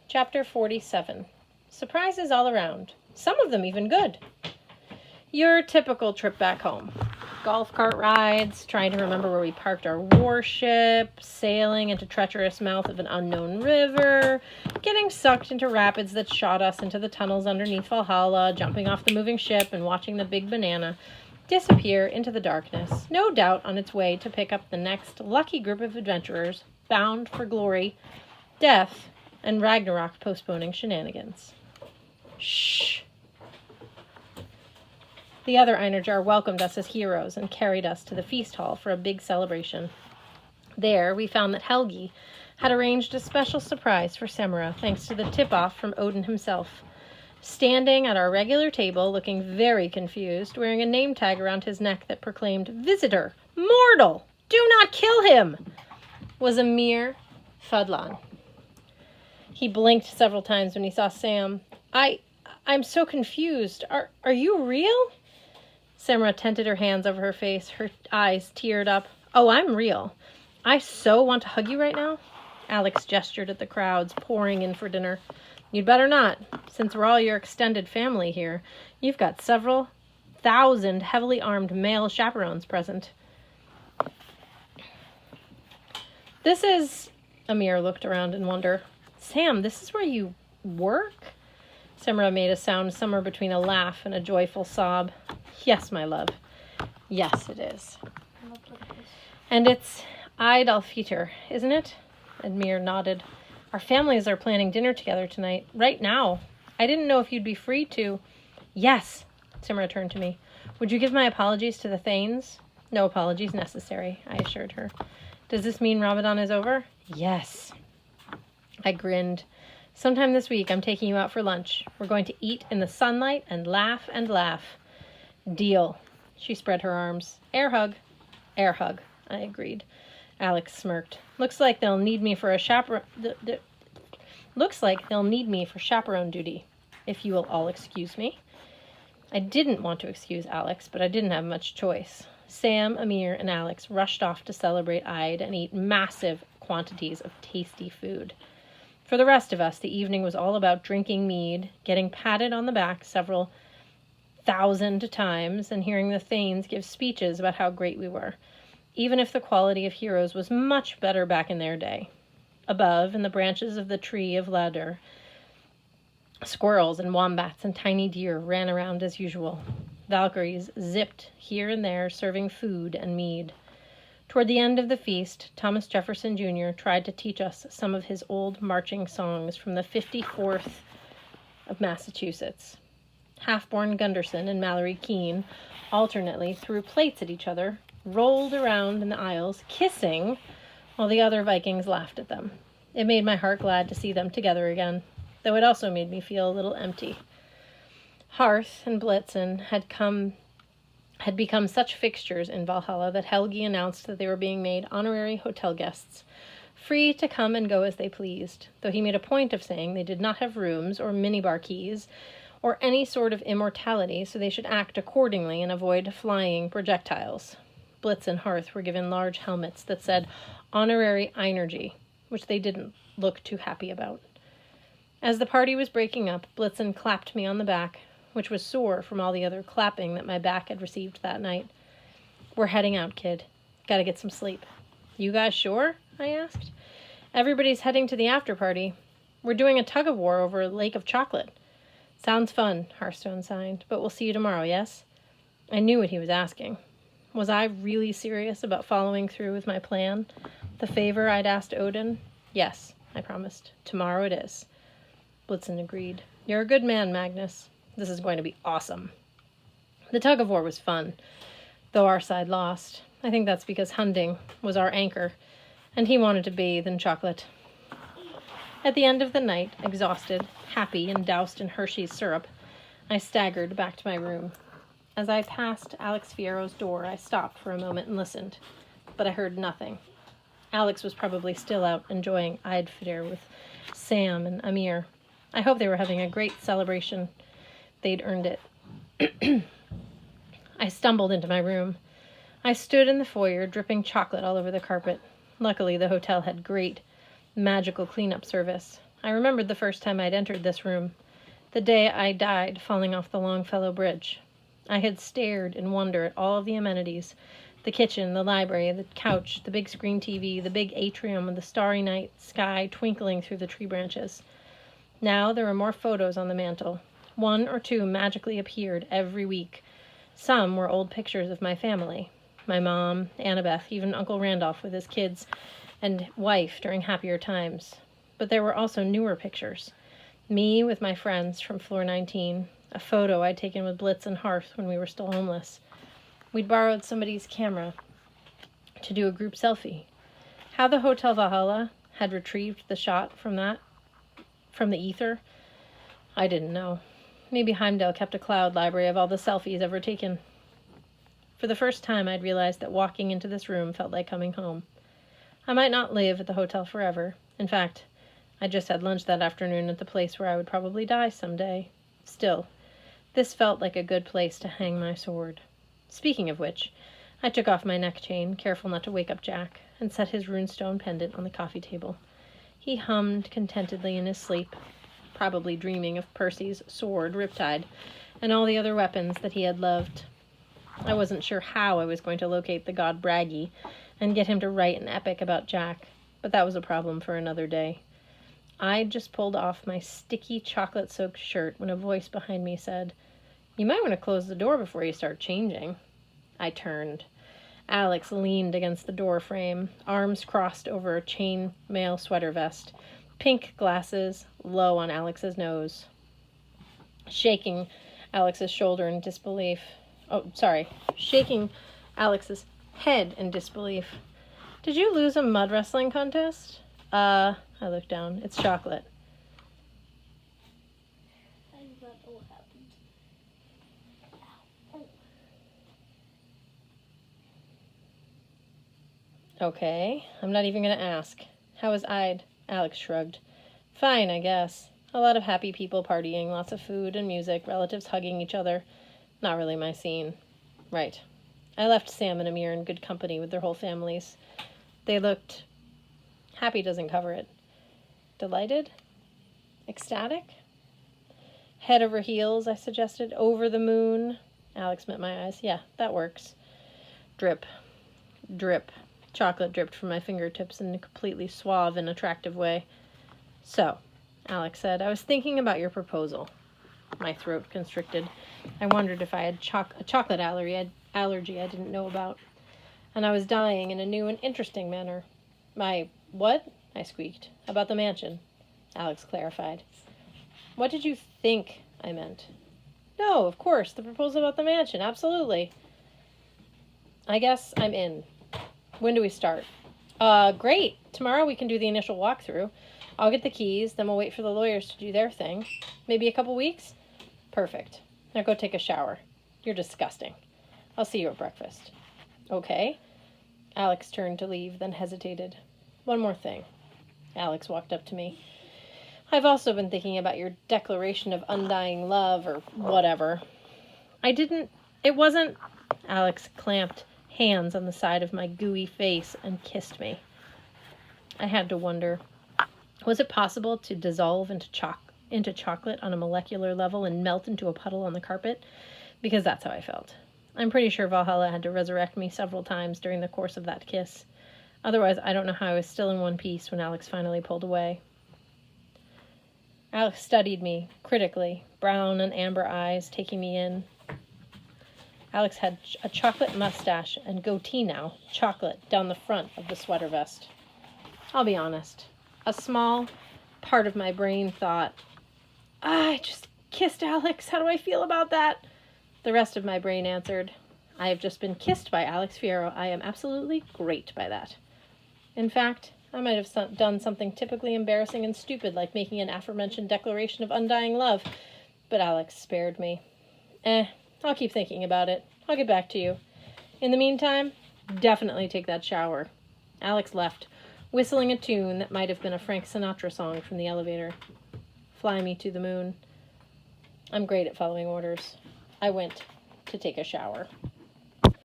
Chapter 47. Surprises all around. Some of them even good. Your typical trip back home. Golf cart rides, trying to remember where we parked our warship, sailing into treacherous mouth of an unknown river, getting sucked into rapids that shot us into the tunnels underneath Valhalla, jumping off the moving ship and watching the big banana disappear into the darkness, no doubt on its way to pick up the next lucky group of adventurers bound for glory, death, and Ragnarok postponing shenanigans. Shh. The other Einerjar welcomed us as heroes and carried us to the feast hall for a big celebration. There, we found that Helgi had arranged a special surprise for Semra, thanks to the tip-off from Odin himself. Standing at our regular table, looking very confused, wearing a name tag around his neck that proclaimed, "Visitor! Mortal! Do not kill him!" was Amir Fadlan. He blinked several times when he saw Sam. I'm so confused. Are you real? Semra tented her hands over her face, her eyes teared up. Oh, I'm real. I so want to hug you right now. Alex gestured at the crowds pouring in for dinner. You'd better not. Since we're all your extended family here, you've got several thousand heavily armed male chaperones present. This is... Amir looked around in wonder. Sam, this is where you work? Semra made a sound somewhere between a laugh and a joyful sob. Yes, my love. Yes, it is. And it's Eid al-Fitr, isn't it? Amir nodded. Our families are planning dinner together tonight, right now. I didn't know if you'd be free to... Yes, Semra turned to me. Would you give my apologies to the Thanes? No apologies necessary, I assured her. Does this mean Ramadan is over? Yes. I grinned. Sometime this week, I'm taking you out for lunch. We're going to eat in the sunlight and laugh and laugh. Deal. She spread her arms. Air hug. Air hug, I agreed. Alex smirked. Looks like they'll need me for chaperone duty, if you will all excuse me. I didn't want to excuse Alex, but I didn't have much choice. Sam, Amir, and Alex rushed off to celebrate Eid and eat massive quantities of tasty food. For the rest of us, the evening was all about drinking mead, getting patted on the back several thousand times, and hearing the Thanes give speeches about how great we were, even if the quality of heroes was much better back in their day. Above, in the branches of the tree of Ladder, squirrels and wombats and tiny deer ran around as usual. Valkyries zipped here and there, serving food and mead. Toward the end of the feast, Thomas Jefferson Jr. tried to teach us some of his old marching songs from the 54th of Massachusetts. Half-born Gunderson and Mallory Keene alternately threw plates at each other, rolled around in the aisles, kissing, while the other Vikings laughed at them. It made my heart glad to see them together again, though it also made me feel a little empty. Hearth and Blitzen had become such fixtures in Valhalla that Helgi announced that they were being made honorary hotel guests, free to come and go as they pleased, though he made a point of saying they did not have rooms or minibar keys or any sort of immortality, so they should act accordingly and avoid flying projectiles. Blitz and Hearth were given large helmets that said honorary Einergy, which they didn't look too happy about. As the party was breaking up, Blitzen clapped me on the back, which was sore from all the other clapping that my back had received that night. We're heading out, kid. Gotta get some sleep. You guys sure? I asked. Everybody's heading to the after party. We're doing a tug-of-war over a lake of chocolate. Sounds fun, Hearthstone signed, but we'll see you tomorrow, yes? I knew what he was asking. Was I really serious about following through with my plan? The favor I'd asked Odin? Yes, I promised. Tomorrow it is. Blitzen agreed. You're a good man, Magnus. This is going to be awesome. The tug-of-war was fun, though our side lost. I think that's because Hunding was our anchor, and he wanted to bathe in chocolate. At the end of the night, exhausted, happy, and doused in Hershey's syrup, I staggered back to my room. As I passed Alex Fierro's door, I stopped for a moment and listened, but I heard nothing. Alex was probably still out enjoying Eid Fitr with Sam and Amir. I hope they were having a great celebration. They'd earned it. I stumbled into my room. I stood in the foyer, dripping chocolate all over the carpet. Luckily, the hotel had great, magical cleanup service. I remembered the first time I'd entered this room, the day I died falling off the Longfellow Bridge. I had stared in wonder at all of the amenities, the kitchen, the library, the couch, the big screen TV, the big atrium with the starry night sky twinkling through the tree branches. Now there were more photos on the mantel. 1 or 2 magically appeared every week. Some were old pictures of my family. My mom, Annabeth, even Uncle Randolph with his kids and wife during happier times. But there were also newer pictures. Me with my friends from floor 19, a photo I'd taken with Blitz and Hearth when we were still homeless. We'd borrowed somebody's camera to do a group selfie. How the Hotel Valhalla had retrieved the shot from the ether, I didn't know. Maybe Heimdall kept a cloud library of all the selfies ever taken. For the first time, I'd realized that walking into this room felt like coming home. I might not live at the hotel forever. In fact, I just had lunch that afternoon at the place where I would probably die someday. Still, this felt like a good place to hang my sword. Speaking of which, I took off my neck chain, careful not to wake up Jack, and set his runestone pendant on the coffee table. He hummed contentedly in his sleep, probably dreaming of Percy's sword, Riptide, and all the other weapons that he had loved. I wasn't sure how I was going to locate the god Braggy and get him to write an epic about Jack, but that was a problem for another day. I'd just pulled off my sticky chocolate-soaked shirt when a voice behind me said, "You might want to close the door before you start changing." I turned. Alex leaned against the door frame, arms crossed over a chain mail sweater vest, pink glasses low on Alex's nose. Shaking Alex's shoulder in disbelief. Shaking Alex's head in disbelief. "Did you lose a mud wrestling contest?" I looked down. "It's chocolate." What happened? "Okay, I'm not even going to ask. How was Ide?" Alex shrugged. "Fine, I guess. A lot of happy people partying, lots of food and music, relatives hugging each other. Not really my scene." "Right. I left Sam and Amir in good company with their whole families. They looked... happy doesn't cover it. Delighted? Ecstatic?" "Head over heels," I suggested. "Over the moon." Alex met my eyes. "Yeah, that works." Drip. Drip. Chocolate dripped from my fingertips in a completely suave and attractive way. "So," Alex said, "I was thinking about your proposal." My throat constricted. I wondered if I had a chocolate allergy I didn't know about. And I was dying in a new and interesting manner. "My what?" I squeaked. "About the mansion," Alex clarified. "What did you think I meant?" "No, of course, the proposal about the mansion, absolutely." "I guess I'm in. When do we start?" Great. Tomorrow we can do the initial walkthrough. I'll get the keys, then we'll wait for the lawyers to do their thing. Maybe a couple weeks? Perfect. Now go take a shower. You're disgusting. I'll see you at breakfast." "Okay." Alex turned to leave, then hesitated. "One more thing." Alex walked up to me. "I've also been thinking about your declaration of undying love, or whatever." It wasn't... Alex clamped hands on the side of my gooey face and kissed me. I had to wonder, was it possible to dissolve into chocolate on a molecular level and melt into a puddle on the carpet? Because that's how I felt. I'm pretty sure Valhalla had to resurrect me several times during the course of that kiss. Otherwise, I don't know how I was still in one piece when Alex finally pulled away. Alex studied me critically, brown and amber eyes taking me in. Alex had a chocolate mustache and goatee now, chocolate, down the front of the sweater vest. I'll be honest. A small part of my brain thought, I just kissed Alex. How do I feel about that? The rest of my brain answered, I have just been kissed by Alex Fierro. I am absolutely great by that. In fact, I might have done something typically embarrassing and stupid, like making an aforementioned declaration of undying love, but Alex spared me. I'll keep thinking about it. I'll get back to you. In the meantime, definitely take that shower. Alex left, whistling a tune that might have been a Frank Sinatra song from the elevator. Fly me to the moon. I'm great at following orders. I went to take a shower.